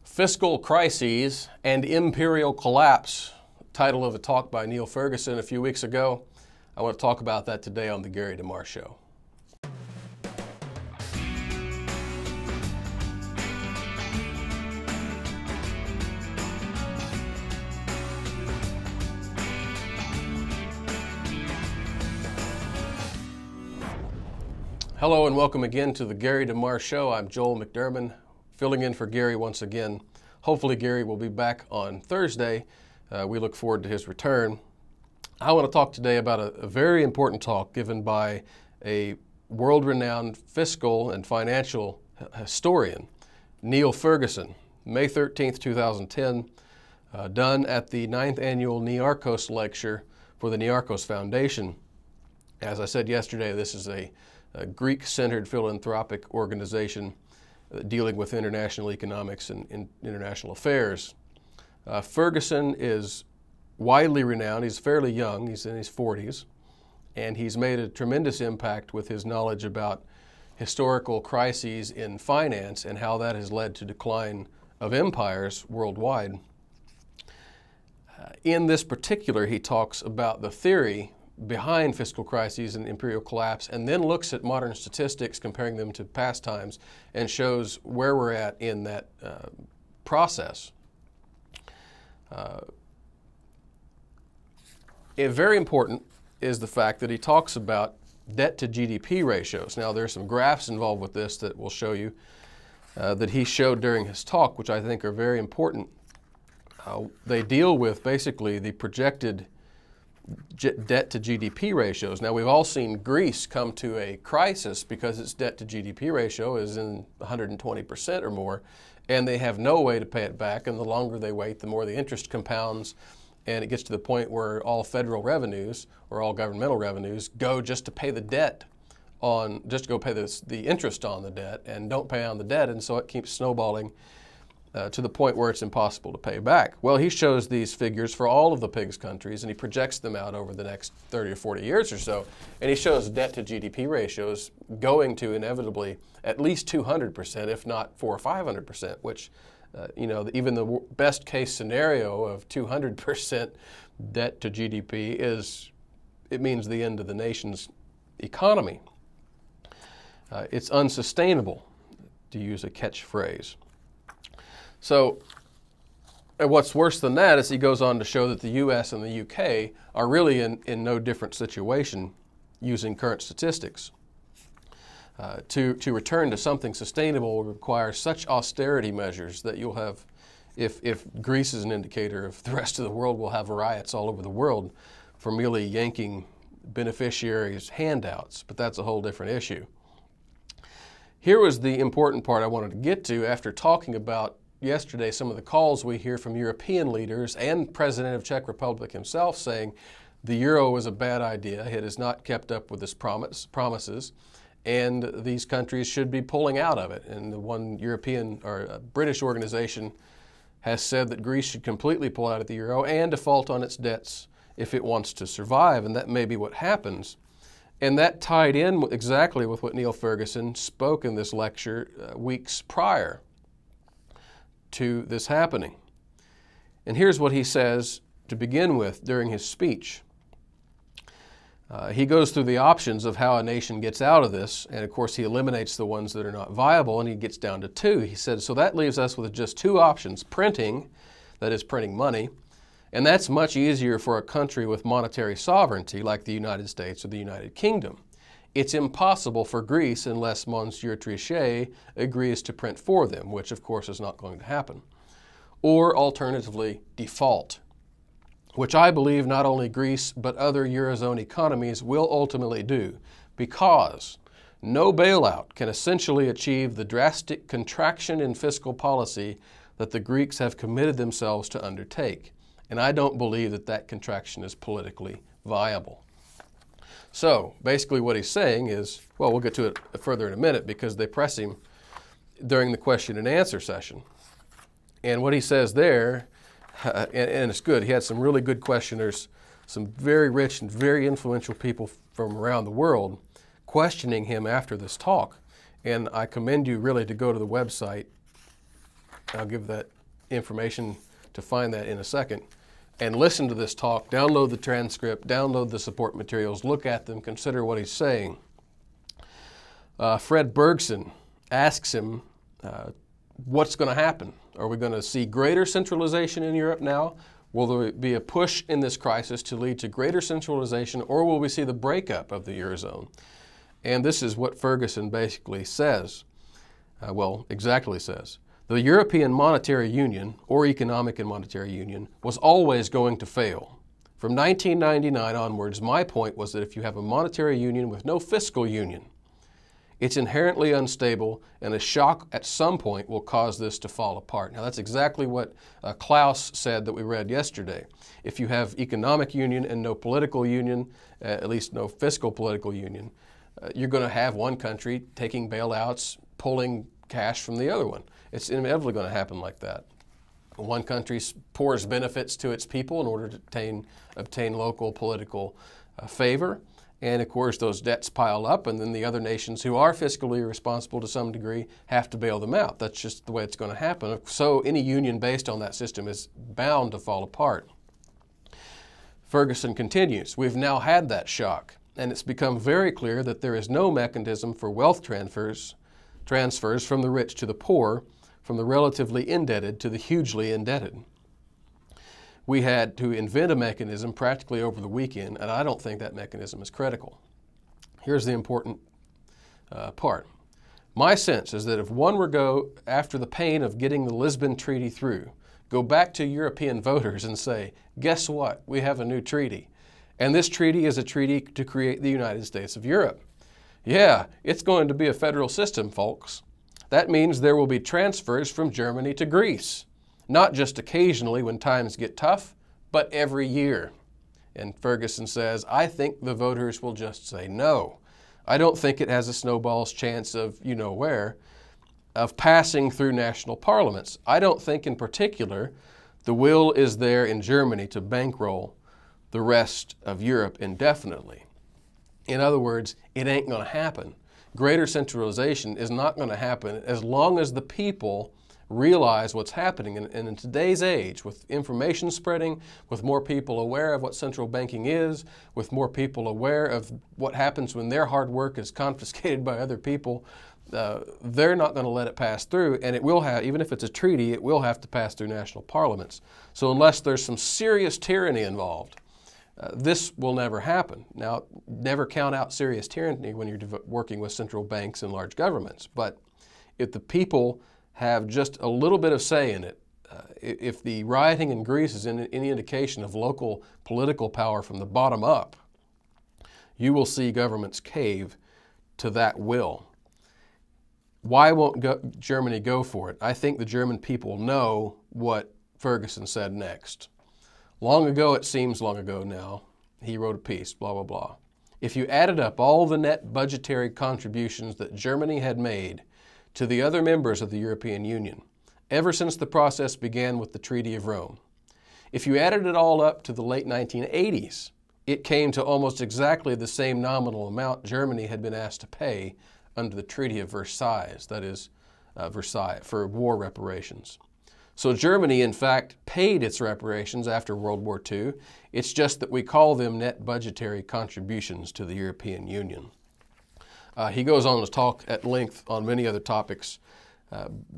Fiscal Crises and Imperial Collapse, title of a talk by Neil Ferguson a few weeks ago. I want to talk about that today on the Gary DeMar Show. Hello and welcome again to the Gary DeMar Show. I'm Joel McDurmon, filling in for Gary once again. Hopefully Gary will be back on Thursday. We look forward to his return. I want to talk today about a very important talk given by a world-renowned fiscal and financial historian, Neil Ferguson, May 13th, 2010, done at the 9th Annual Niarchos Lecture for the Niarchos Foundation. As I said yesterday, this is a Greek-centered philanthropic organization dealing with international economics and international affairs. Ferguson is widely renowned. He's fairly young. He's in his 40s, and he's made a tremendous impact with his knowledge about historical crises in finance and how that has led to decline of empires worldwide. In this particular, he talks about the theory behind fiscal crises and imperial collapse, and then looks at modern statistics, comparing them to past times, and shows where we're at in that process. Very important is the fact that he talks about debt to GDP ratios. Now, there's some graphs involved with this that will show you that he showed during his talk, which I think are very important. They deal with basically the projected debt to GDP ratios. Now, we've all seen Greece come to a crisis because its debt to GDP ratio is in 120% or more, and they have no way to pay it back, and the longer they wait, the more the interest compounds, and it gets to the point where all federal revenues or all governmental revenues go just to pay the debt on, just to go pay the interest on the debt and don't pay on the debt, and so it keeps snowballing to the point where it's impossible to pay back. Well, he shows these figures for all of the PIGS countries, and he projects them out over the next 30 or 40 years or so, and he shows debt to GDP ratios going to inevitably at least 200%, if not 400 or 500%, which, even the best case scenario of 200% debt to GDP it means the end of the nation's economy. It's unsustainable, to use a catchphrase. So, and what's worse than that is he goes on to show that the U.S. and the U.K. are really in no different situation using current statistics. To return to something sustainable will require such austerity measures that you'll have, if Greece is an indicator of the rest of the world, we'll have riots all over the world for merely yanking beneficiaries' handouts, but that's a whole different issue. Here was the important part I wanted to get to after talking about yesterday some of the calls we hear from European leaders and President of Czech Republic himself saying the euro is a bad idea, it has not kept up with its promises, and these countries should be pulling out of it. And the one European or British organization has said that Greece should completely pull out of the euro and default on its debts if it wants to survive, and that may be what happens. And that tied in exactly with what Neil Ferguson spoke in this lecture weeks prior to this happening. And here's what he says to begin with during his speech. He goes through the options of how a nation gets out of this, and of course he eliminates the ones that are not viable, and he gets down to two. He said, so that leaves us with just two options: printing, that is printing money, and that's much easier for a country with monetary sovereignty like the United States or the United Kingdom. It's impossible for Greece unless Monsieur Trichet agrees to print for them, which of course is not going to happen. Or alternatively, default, which I believe not only Greece but other Eurozone economies will ultimately do, because no bailout can essentially achieve the drastic contraction in fiscal policy that the Greeks have committed themselves to undertake. And I don't believe that that contraction is politically viable. So basically what he's saying is, well, we'll get to it further in a minute because they press him during the question and answer session. And what he says there, and it's good, he had some really good questioners, some very rich and very influential people from around the world questioning him after this talk. And I commend you really to go to the website. I'll give that information to find that in a second, and listen to this talk, download the transcript, download the support materials, look at them, consider what he's saying. Fred Bergson asks him, what's going to happen? Are we going to see greater centralization in Europe now? Will there be a push in this crisis to lead to greater centralization, or will we see the breakup of the Eurozone? And this is what Ferguson basically says. Exactly says. The European Monetary Union, or Economic and Monetary Union, was always going to fail. From 1999 onwards, my point was that if you have a monetary union with no fiscal union, it's inherently unstable, and a shock at some point will cause this to fall apart. Now, that's exactly what Klaus said that we read yesterday. If you have economic union and no political union, at least no fiscal political union, you're going to have one country taking bailouts, pulling cash from the other one. It's inevitably going to happen like that. One country pours benefits to its people in order to obtain local political favor. And of course, those debts pile up, and then the other nations who are fiscally responsible to some degree have to bail them out. That's just the way it's going to happen. So any union based on that system is bound to fall apart. Ferguson continues, we've now had that shock, and it's become very clear that there is no mechanism for wealth transfers from the rich to the poor, from the relatively indebted to the hugely indebted. We had to invent a mechanism practically over the weekend, and I don't think that mechanism is critical. Here's the important part. My sense is that if one were to go after the pain of getting the Lisbon Treaty through, go back to European voters and say, guess what? We have a new treaty. And this treaty is a treaty to create the United States of Europe. Yeah, it's going to be a federal system, folks. That means there will be transfers from Germany to Greece. Not just occasionally when times get tough, but every year. And Ferguson says, I think the voters will just say no. I don't think it has a snowball's chance of, you know where, of passing through national parliaments. I don't think in particular the will is there in Germany to bankroll the rest of Europe indefinitely. In other words, it ain't going to happen. Greater centralization is not going to happen as long as the people realize what's happening. And in today's age, with information spreading, with more people aware of what central banking is, with more people aware of what happens when their hard work is confiscated by other people, they're not going to let it pass through. And it will have, even if it's a treaty, it will have to pass through national parliaments. So unless there's some serious tyranny involved, this will never happen. Now, never count out serious tyranny when you're working with central banks and large governments. But if the people have just a little bit of say in it, if the rioting in Greece is any indication of local political power from the bottom up, you will see governments cave to that will. Why won't Germany go for it? I think the German people know what Ferguson said next. Long ago, it seems long ago now, he wrote a piece, blah, blah, blah. If you added up all the net budgetary contributions that Germany had made to the other members of the European Union, ever since the process began with the Treaty of Rome, if you added it all up to the late 1980s, it came to almost exactly the same nominal amount Germany had been asked to pay under the Treaty of Versailles, that is, Versailles, for war reparations. So Germany, in fact, paid its reparations after World War II. It's just that we call them net budgetary contributions to the European Union. He goes on to talk at length on many other topics.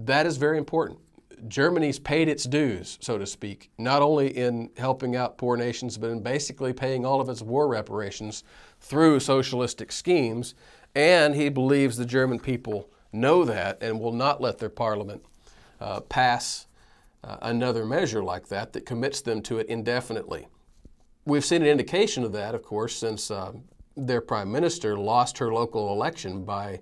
That is very important. Germany's paid its dues, so to speak, not only in helping out poor nations, but in basically paying all of its war reparations through socialistic schemes. And he believes the German people know that and will not let their parliament pass another measure like that commits them to it indefinitely. We've seen an indication of that, of course, since their prime minister lost her local election by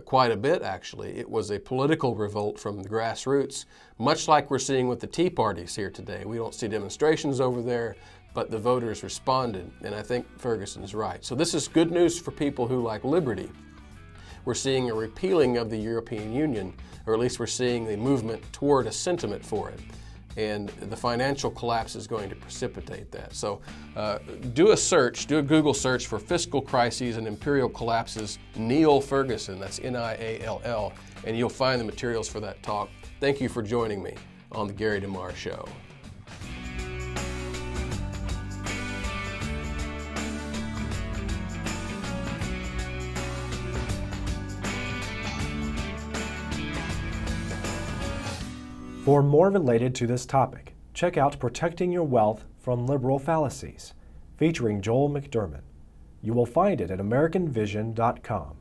quite a bit, actually. It was a political revolt from the grassroots, much like we're seeing with the Tea Parties here today. We don't see demonstrations over there, but the voters responded, and I think Ferguson's right. So this is good news for people who like liberty. We're seeing a repealing of the European Union, or at least we're seeing the movement toward a sentiment for it. And the financial collapse is going to precipitate that. So do a Google search for Fiscal Crises and Imperial Collapses, Neil Ferguson, that's Niall, and you'll find the materials for that talk. Thank you for joining me. on the Gary DeMar Show. For more related to this topic, check out Protecting Your Wealth from Liberal Fallacies, featuring Joel McDurmon. You will find it at AmericanVision.com.